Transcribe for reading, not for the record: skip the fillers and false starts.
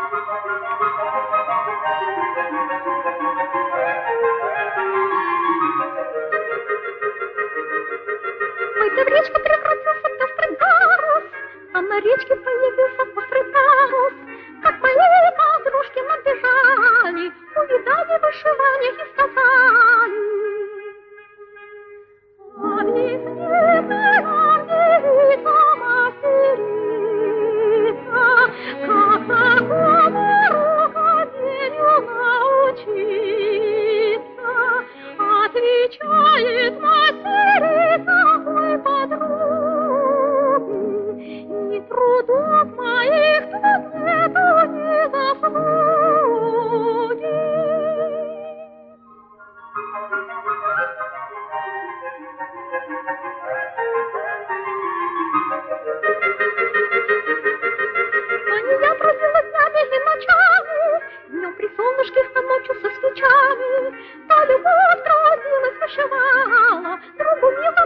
Ой, да в речке превратился пестрый парус, а на речке появился пестрый парус. Как мои подружки набежали, увидали вышивание и сказали: Мастерица, мастерица, как такому рукоделию научиться? Отвечает мастерица: ой, подруги, и трудов моих тут нету ни заслуги. Я бродила днями и ночами, днем при солнышке, а ночью со свечами. Та любовь трудилась, вышивала, другу мило